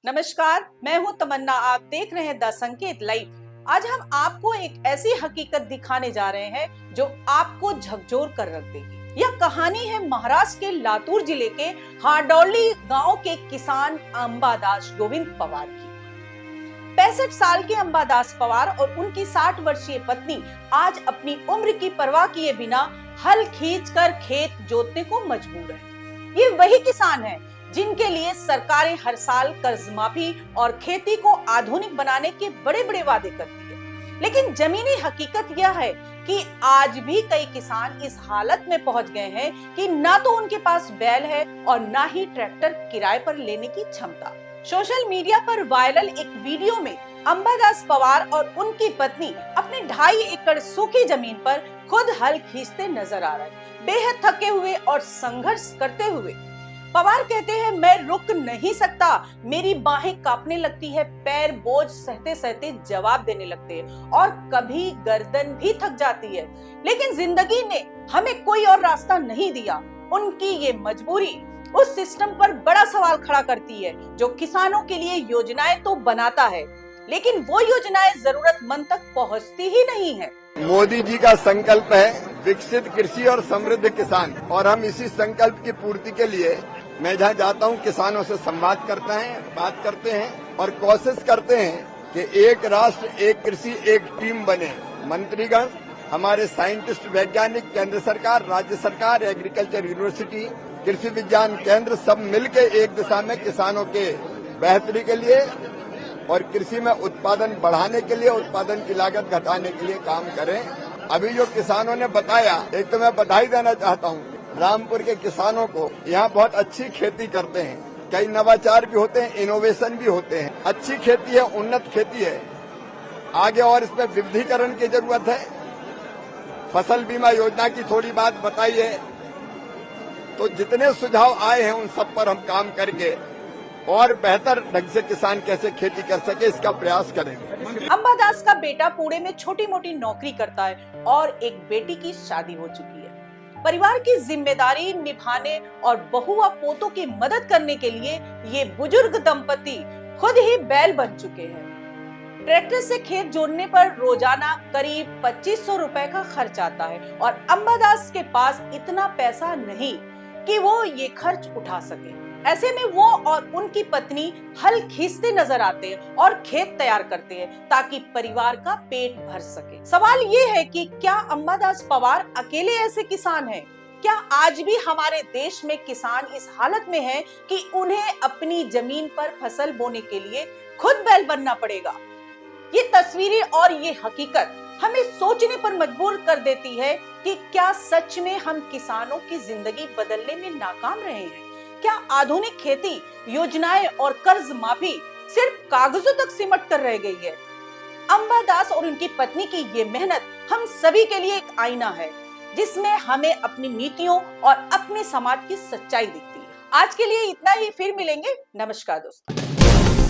नमस्कार, मैं हूं तमन्ना। आप देख रहे हैं द संकेत लाइव। आज हम आपको एक ऐसी हकीकत दिखाने जा रहे हैं जो आपको झकझोर कर रख देगी। यह कहानी है महाराष्ट्र के लातूर जिले के हाडौली गांव के किसान अंबादास गोविंद पवार की। 65 साल के अंबादास पवार और उनकी 60 वर्षीय पत्नी आज अपनी उम्र की परवाह किए बिना हल खींचकर खेत जोतने को मजबूर है। ये वही किसान है जिनके लिए सरकारें हर साल कर्ज माफी और खेती को आधुनिक बनाने के बड़े बड़े वादे करती है, लेकिन जमीनी हकीकत यह है कि आज भी कई किसान इस हालत में पहुंच गए हैं कि ना तो उनके पास बैल है और ना ही ट्रैक्टर किराए पर लेने की क्षमता। सोशल मीडिया पर वायरल एक वीडियो में अंबादास पवार और उनकी पत्नी अपने 2.5 एकड़ सूखी जमीन पर खुद हल खींचते नजर आ रहे हैं, बेहद थके हुए और संघर्ष करते हुए। पवार कहते हैं, मैं रुक नहीं सकता, मेरी बाहें कांपने लगती है, पैर बोझ सहते सहते जवाब देने लगते हैं और कभी गर्दन भी थक जाती है। लेकिन जिंदगी ने हमें कोई और रास्ता नहीं दिया। उनकी ये मजबूरी उस सिस्टम पर बड़ा सवाल खड़ा करती है जो किसानों के लिए योजनाएं तो बनाता है, लेकिन वो योजनाएं जरूरतमंद तक पहुंचती ही नहीं है। मोदी जी का संकल्प है विकसित कृषि और समृद्ध किसान, और हम इसी संकल्प की पूर्ति के लिए मैं जहाँ जाता हूँ किसानों से संवाद करते हैं, बात करते हैं और कोशिश करते हैं कि एक राष्ट्र एक कृषि एक टीम बने। मंत्रीगण, हमारे साइंटिस्ट, वैज्ञानिक, केंद्र सरकार, राज्य सरकार, एग्रीकल्चर यूनिवर्सिटी, कृषि विज्ञान केंद्र सब मिलके एक दिशा में किसानों के बेहतरी के लिए और कृषि में उत्पादन बढ़ाने के लिए, उत्पादन की लागत घटाने के लिए काम करें। अभी जो किसानों ने बताया, एक तो मैं बधाई देना चाहता हूँ रामपुर के किसानों को। यहाँ बहुत अच्छी खेती करते हैं, कई नवाचार भी होते हैं, इनोवेशन भी होते हैं। अच्छी खेती है, उन्नत खेती है, आगे और इसमें विविधीकरण की जरूरत है। फसल बीमा योजना की थोड़ी बात बताई है, तो जितने सुझाव आए हैं उन सब पर हम काम करके और बेहतर ढंग से किसान कैसे खेती कर सके इसका प्रयास करेंगे। अंबादास का बेटा पुणे में छोटी मोटी नौकरी करता है और एक बेटी की शादी हो चुकी है। परिवार की जिम्मेदारी निभाने और बहुआ पोतों की मदद करने के लिए ये बुजुर्ग दंपति खुद ही बैल बन चुके हैं। ट्रैक्टर से खेत जोतने पर रोजाना करीब 2500 रुपए का खर्च आता है और अंबादास के पास इतना पैसा नहीं कि वो ये खर्च उठा सके। ऐसे में वो और उनकी पत्नी हल खींचते नजर आते हैं और खेत तैयार करते हैं ताकि परिवार का पेट भर सके। सवाल ये है कि क्या अंबादास पवार अकेले ऐसे किसान हैं? क्या आज भी हमारे देश में किसान इस हालत में हैं कि उन्हें अपनी जमीन पर फसल बोने के लिए खुद बैल बनना पड़ेगा? ये तस्वीरें और ये हकीकत हमें सोचने पर मजबूर कर देती है कि क्या सच में हम किसानों की जिंदगी बदलने में नाकाम रहे हैं? क्या आधुनिक खेती, योजनाएं और कर्ज माफी सिर्फ कागजों तक सिमट कर रह गई है? अंबादास और उनकी पत्नी की ये मेहनत हम सभी के लिए एक आईना है जिसमें हमें अपनी नीतियों और अपने समाज की सच्चाई दिखती है। आज के लिए इतना ही, फिर मिलेंगे। नमस्कार दोस्तों।